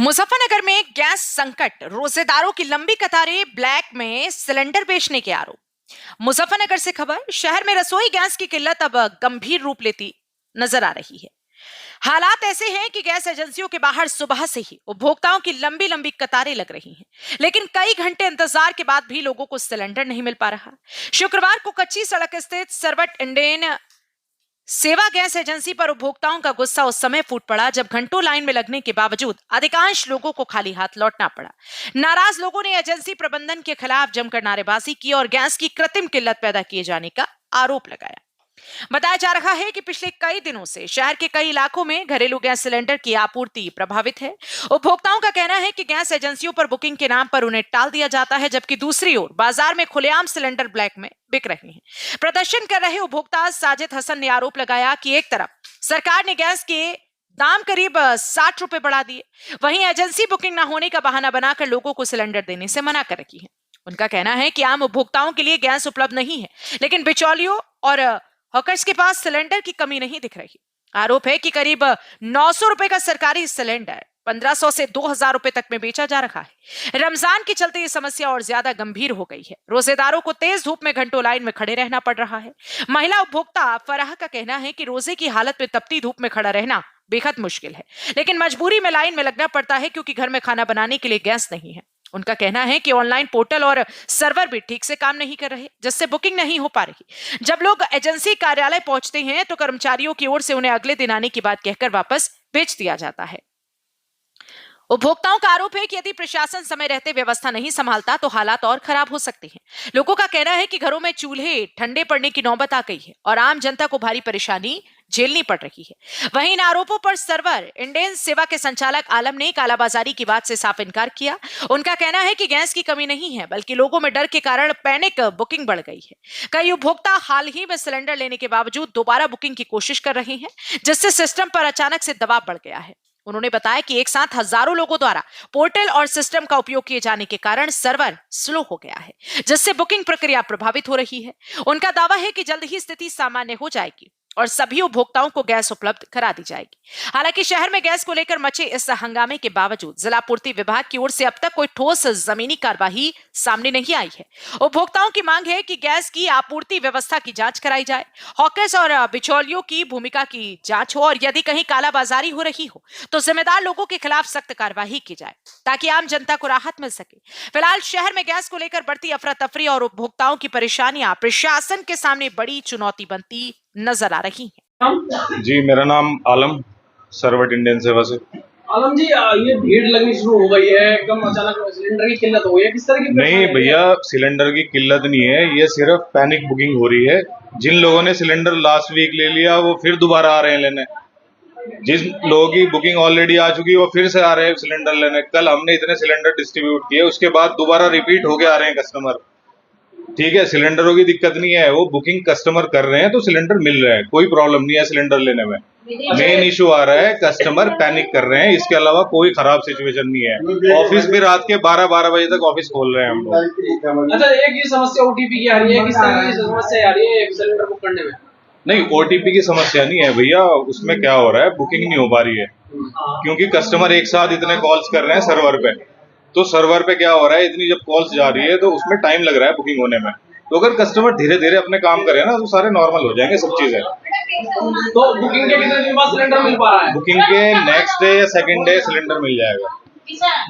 मुजफ्फरनगर में गैस संकट, रोजेदारों की लंबी कतारें, ब्लैक में सिलेंडर बेचने के आरोप। मुजफ्फरनगर से खबर, शहर में रसोई गैस की किल्लत अब गंभीर रूप लेती नजर आ रही है। हालात ऐसे हैं कि गैस एजेंसियों के बाहर सुबह से ही उपभोक्ताओं की लंबी लंबी कतारें लग रही हैं, लेकिन कई घंटे इंतजार के बाद भी लोगों को सिलेंडर नहीं मिल पा रहा। शुक्रवार को कच्ची सड़क स्थित सर्वट इंडेन सेवा गैस एजेंसी पर उपभोक्ताओं का गुस्सा उस समय फूट पड़ा जब घंटों लाइन में लगने के बावजूद अधिकांश लोगों को खाली हाथ लौटना पड़ा। नाराज लोगों ने एजेंसी प्रबंधन के खिलाफ जमकर नारेबाजी की और गैस की कृत्रिम किल्लत पैदा किए जाने का आरोप लगाया। बताया जा रहा है कि पिछले कई दिनों से शहर के कई इलाकों में घरेलू गैस सिलेंडर की आपूर्ति प्रभावित है। उपभोक्ताओं का कहना है कि गैस एजेंसियों पर बुकिंग के नाम पर उन्हें टाल दिया जाता है, जबकि दूसरी ओर बाजार में खुलेआम सिलेंडर ब्लैक में बिक रहे हैं। प्रदर्शन कर रहे उपभोक्ता साजिद हसन ने आरोप लगाया कि एक तरफ सरकार ने गैस के दाम करीब 60 रुपए बढ़ा दिए, वहीं एजेंसी बुकिंग न होने का बहाना बनाकर लोगों को सिलेंडर देने से मना कर रखी है। उनका कहना है कि आम उपभोक्ताओं के लिए गैस उपलब्ध नहीं है, लेकिन बिचौलियों और हॉकर्स के पास सिलेंडर की कमी नहीं दिख रही। आरोप है कि करीब 900 रुपए का सरकारी सिलेंडर 1500 से 2000 रुपए तक में बेचा जा रहा है। रमजान के चलते ये समस्या और ज्यादा गंभीर हो गई है। रोजेदारों को तेज धूप में घंटों लाइन में खड़े रहना पड़ रहा है। महिला उपभोक्ता फराह का कहना है कि रोजे की हालत में तपती धूप में खड़ा रहना बेहद मुश्किल है, लेकिन मजबूरी में लाइन में लगना पड़ता है क्योंकि घर में खाना बनाने के लिए गैस नहीं है। उनका कहना है कि ऑनलाइन पोर्टल और सर्वर भी ठीक से काम नहीं कर रहे, जिससे बुकिंग नहीं हो पा रही। जब लोग एजेंसी कार्यालय पहुंचते हैं तो कर्मचारियों की ओर से उन्हें अगले दिन आने की बात कहकर वापस भेज दिया जाता है। उपभोक्ताओं का आरोप है कि यदि प्रशासन समय रहते व्यवस्था नहीं संभालता तो हालात और खराब हो सकते हैं। लोगों का कहना है कि घरों में चूल्हे ठंडे पड़ने की नौबत आ गई है और आम जनता को भारी परेशानी झेलनी पड़ रही है। वहीं इन आरोपों पर सर्वर इंडेन सेवा के संचालक आलम ने कालाबाजारी की बात से साफ इनकार किया। उनका कहना है कि गैस की कमी नहीं है, बल्कि लोगों में डर के कारण पैनिक बुकिंग बढ़ गई है। कई उपभोक्ता हाल ही में सिलेंडर लेने के बावजूद दोबारा बुकिंग की कोशिश कर रहे हैं, जिससे सिस्टम पर अचानक से दबाव बढ़ गया है। उन्होंने बताया कि एक साथ हजारों लोगों द्वारा पोर्टल और सिस्टम का उपयोग किए जाने के कारण सर्वर स्लो हो गया है, जिससे बुकिंग प्रक्रिया प्रभावित हो रही है। उनका दावा है कि जल्द ही स्थिति सामान्य हो जाएगी और सभी उपभोक्ताओं को गैस उपलब्ध करा दी जाएगी। हालांकि शहर में गैस को लेकर मचे इस हंगामे के बावजूद जिला पूर्ति विभाग की ओर से अब तक कोई ठोस जमीनी कार्यवाही सामने नहीं आई है। उपभोक्ताओं की मांग है कि गैस की आपूर्ति व्यवस्था की जांच कराई जाए, हॉकर्स और बिचौलियों की भूमिका की जांच हो और यदि कहीं कालाबाजारी हो रही हो तो जिम्मेदार लोगों के खिलाफ सख्त कार्यवाही की जाए ताकि आम जनता को राहत मिल सके। फिलहाल शहर में गैस को लेकर बढ़ती अफरा तफरी और उपभोक्ताओं की परेशानियां प्रशासन के सामने बड़ी चुनौती बनती नजर आ रही है। जी, मेरा नाम आलम, सर्वट इंडियन सेवा से। आलम जी, ये भीड़ लगनी शुरू हो गई है, एकदम अचानक सिलेंडर की किल्लत हो गई है, किस तरह की? नहीं भैया, सिलेंडर की किल्लत नहीं है, ये सिर्फ पैनिक बुकिंग हो रही है। जिन लोगों ने सिलेंडर लास्ट वीक ले लिया वो फिर दोबारा आ रहे हैं लेने। जिन लोगों की बुकिंग ऑलरेडी आ चुकी है वो फिर से आ रहे हैं सिलेंडर लेने। कल हमने इतने सिलेंडर डिस्ट्रीब्यूट किए, उसके बाद दोबारा रिपीट होके आ रहे हैं कस्टमर। ठीक है, सिलेंडरों की दिक्कत नहीं है, वो बुकिंग कस्टमर कर रहे हैं तो सिलेंडर मिल रहे हैं, कोई प्रॉब्लम नहीं है सिलेंडर लेने में। मेन इशू आ रहा है कस्टमर पैनिक कर रहे हैं, इसके अलावा कोई खराब सिचुएशन नहीं है। ऑफिस भी रात के 12 बजे तक ऑफिस खोल रहे हैं हम लोग। अच्छा, एक ये समस्या ओटीपी की आ रही है, किस तरह की समस्या आ रही है सिलेंडर बुक करने में? नहीं, ओटीपी की समस्या नहीं है भैया, उसमें क्या हो रहा है, बुकिंग नहीं हो पा रही है क्योंकि कस्टमर एक साथ इतने कॉल्स कर रहे हैं सर्वर पे। तो सर्वर पे क्या हो रहा है, इतनी जब कॉल्स जा रही है तो उसमें टाइम लग रहा है बुकिंग होने में। तो अगर कस्टमर धीरे धीरे अपने काम करे ना तो सारे नॉर्मल हो जाएंगे सब चीजें। तो बुकिंग के कितने दिन बाद सिलेंडर मिल पा रहा है? बुकिंग के नेक्स्ट डे या सेकंड डे सिलेंडर मिल जाएगा।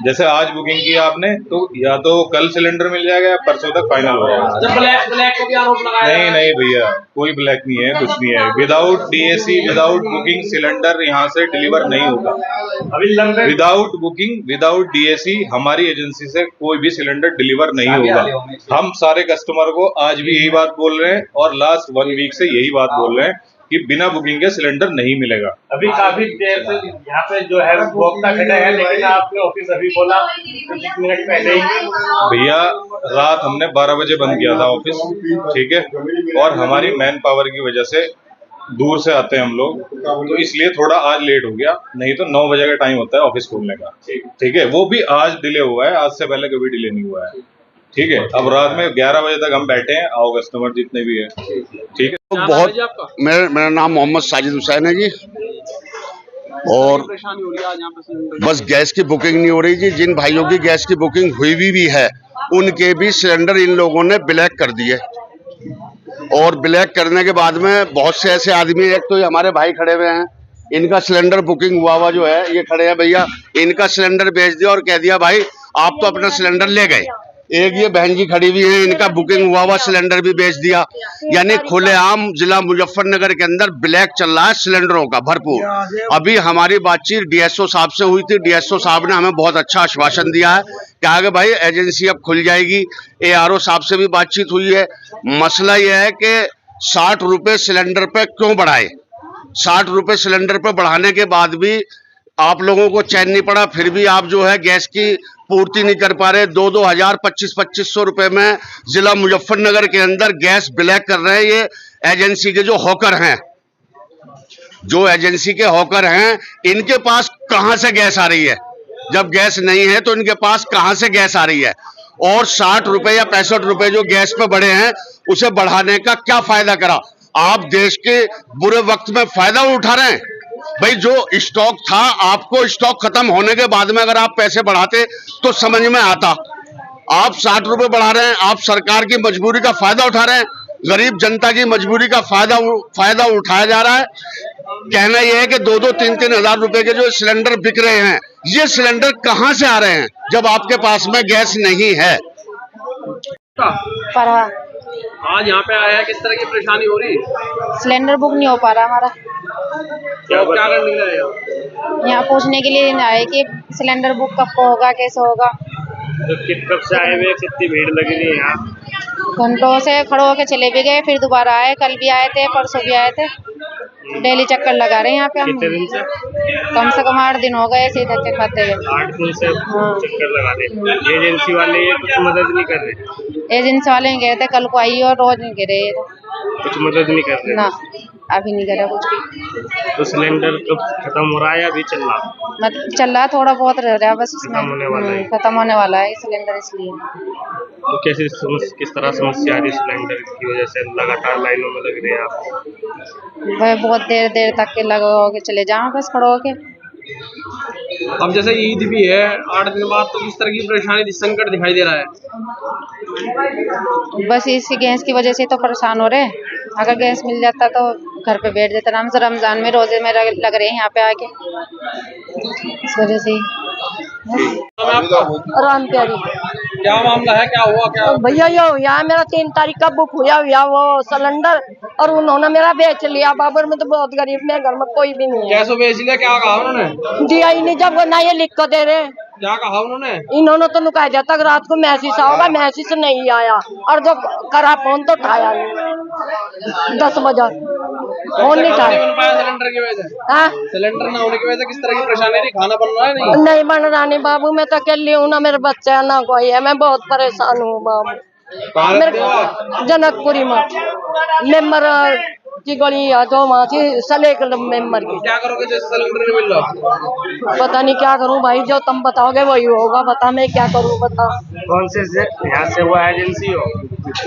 जैसे आज बुकिंग की आपने तो या तो कल सिलेंडर मिल जाएगा या परसों तक फाइनल हो जाएगा। जब ब्लैक को भी आरोप लगाया? नहीं भैया, कोई ब्लैक नहीं है, कुछ नहीं है। Without DAC, without booking cylinder यहाँ से डिलीवर नहीं होगा। विदाउट बुकिंग, विदाउट डीएसी हमारी एजेंसी से कोई भी सिलेंडर डिलीवर नहीं होगा। हम सारे कस्टमर को आज भी यही बात बोल रहे हैं और लास्ट 1 वीक से यही बात बोल रहे हैं कि बिना बुकिंग के सिलेंडर नहीं मिलेगा। अभी काफी देर से यहाँ पे जो है उपभोक्ता खड़े हैं, लेकिन आपने ऑफिस अभी बोला कुछ मिनट पहले ही। भैया, रात हमने 12 बजे बंद किया था ऑफिस, ठीक है, और हमारी मैन पावर की वजह से दूर से आते हैं हम लोग, तो इसलिए थोड़ा आज लेट हो गया, नहीं तो 9 बजे का टाइम होता है ऑफिस खोलने का। ठीक है, वो भी आज डिले हुआ है, आज से पहले कभी डिले नहीं हुआ है। ठीक है, अब रात में 11 बजे तक हम बैठे हैं, आओ कस्टमर जितने भी है। ठीक है, तो बहुत मेरा नाम मोहम्मद साजिद हुसैन है जी। और परेशानी हो रही है आज यहाँ पे सिलेंडर बस गैस की बुकिंग नहीं हो रही जी। जिन भाइयों की गैस की बुकिंग हुई भी है उनके भी सिलेंडर इन लोगों ने ब्लैक कर दिए। और ब्लैक करने के बाद में बहुत से ऐसे आदमी, एक तो ये हमारे भाई खड़े हुए हैं, इनका सिलेंडर बुकिंग हुआ जो है, ये खड़े हैं भैया, इनका सिलेंडर बेच दिया और कह दिया भाई आप तो अपना सिलेंडर ले गए। एक ये बहन जी खड़ी हुई है, इनका बुकिंग हुआ सिलेंडर भी बेच दिया। यानी खुलेआम जिला मुजफ्फरनगर के अंदर ब्लैक चल रहा है सिलेंडरों का भरपूर। अभी हमारी बातचीत डीएसओ साहब से हुई थी। डीएसओ साहब ने हमें बहुत अच्छा आश्वासन दिया है कि आगे भाई एजेंसी अब खुल जाएगी। एआरओ साहब से भी बातचीत हुई है। मसला यह है कि 60 रुपए सिलेंडर पे क्यों बढ़ाए। 60 रुपए सिलेंडर पे बढ़ाने के बाद भी आप लोगों को चैन नहीं पड़ा, फिर भी आप जो है गैस की पूर्ति नहीं कर पा रहे। 2-2 हजार 2500 रुपए में जिला मुजफ्फरनगर के अंदर गैस ब्लैक कर रहे हैं ये एजेंसी के जो हॉकर हैं। जो एजेंसी के हॉकर हैं इनके पास कहां से गैस आ रही है? जब गैस नहीं है तो इनके पास कहां से गैस आ रही है? और 60 रुपए या 65 रुपए जो गैस पे बढ़े हैं उसे बढ़ाने का क्या फायदा करा? आप देश के बुरे वक्त में फायदा उठा रहे हैं। भाई जो स्टॉक था, आपको स्टॉक खत्म होने के बाद में अगर आप पैसे बढ़ाते तो समझ में आता। आप 60 रुपए बढ़ा रहे हैं, आप सरकार की मजबूरी का फायदा उठा रहे हैं। गरीब जनता की मजबूरी का फायदा उठाया जा रहा है। कहना यह है कि 2-2, 3-3 हजार रुपए के जो सिलेंडर बिक रहे हैं, ये सिलेंडर कहां से आ रहे हैं जब आपके पास में गैस नहीं है? पर आज यहाँ पे आया है, किस तरह की परेशानी हो रही है? सिलेंडर बुक नहीं हो पा रहा हमारा। क्या करने के लिए आए? यहाँ पूछने के लिए आए कि सिलेंडर बुक कब को होगा, कैसे होगा। तो कब से आए हुए, कितनी भीड़ लगी थी यहाँ? घंटों से खड़े होके चले भी गए, फिर दोबारा आए। कल भी आए थे, परसों भी आए थे। डेली चक्कर लगा रहे हैं यहाँ पे हम। कितने दिन से? कम से कम 8 दिन हो गए ऐसे ही धक्के खाते हुए। 8 दिन से चक्कर लगा रहे। एजेंसी वाले ये कुछ मदद नहीं कर रहे? एजेंसी वाले नहीं कह रहे थे कल को आई और रोज नहीं कह रहे कुछ मदद नहीं कर रहे ना, अभी नहीं करा कुछ भी। तो सिलेंडर कब खत्म हो रहा है या अभी चल रहा? मतलब चल रहा, थोड़ा बहुत रह रहा है बस उसमें। खत्म होने वाला है। खत्म होने वाला है सिलेंडर, इसलिए। तो कैसे किस तरह समस्या आ रही सिलेंडर की वजह से? लगातार लाइनों में लग रहे हैं आप? वह बहुत देर तक के लगे होके चले जाओ बस खड़े होके। अब जैसे ईद भी है 8 दिन बाद, तो किस तरह की परेशानी, संकट दिखाई दे रहा है? बस इसी गैस की वजह से तो परेशान हो रहे हैं। अगर गैस मिल जाता तो घर पे बैठ जाता। आराम से रमजान में रोजे में लग रहे हैं यहाँ पे आके, इस वजह से। राम प्यारी। क्या मामला है, क्या हुआ क्या? भैया यो यहाँ मेरा 3 तारीख का बुक हुआ वो सिलेंडर, और उन्होंने मेरा बेच लिया। बाबर में तो बहुत गरीब, मेरे घर में कोई भी नहीं है। कैसे बेच लिया, क्या कहा उन्होंने? दिया ही नहीं, जब ना ये लिख कर दे रहे। क्या कहा उन्होंने? इन्होंने तो नुकाया दिया तक रात को मैसेज आओगा, मैसेज नहीं आया, और जो करा फोन तो उठाया नहीं। 10 बजे फोन नहीं उठाया। बन पाया सिलेंडर की वजह से? हाँ? सिलेंडर ना होने की वजह से किस तरह की परेशानी रही? खाना बन रहा है नहीं? नहीं बन रहा नहीं बाबू, मैं तो अकेली हूँ ना, मेरे बच्चे है ना कोई है। मैं बहुत परेशान हूँ बाबू। कहाँ रहते हो आप? जनकपुरी में मेंबर की गली है जो वहाँ से सलेक मेंबर की। क्या करोगे जैसे सिलेंडर नहीं मिल रहा? पता नहीं क्या करूँ भाई, जो तुम बताओगे वही होगा। बता मैं क्या करूँ, बता। कौन से यहाँ से वो एजेंसी हो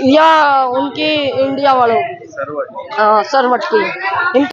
या उनकी इंडिया वालों, सर्वर? हाँ सरवट की।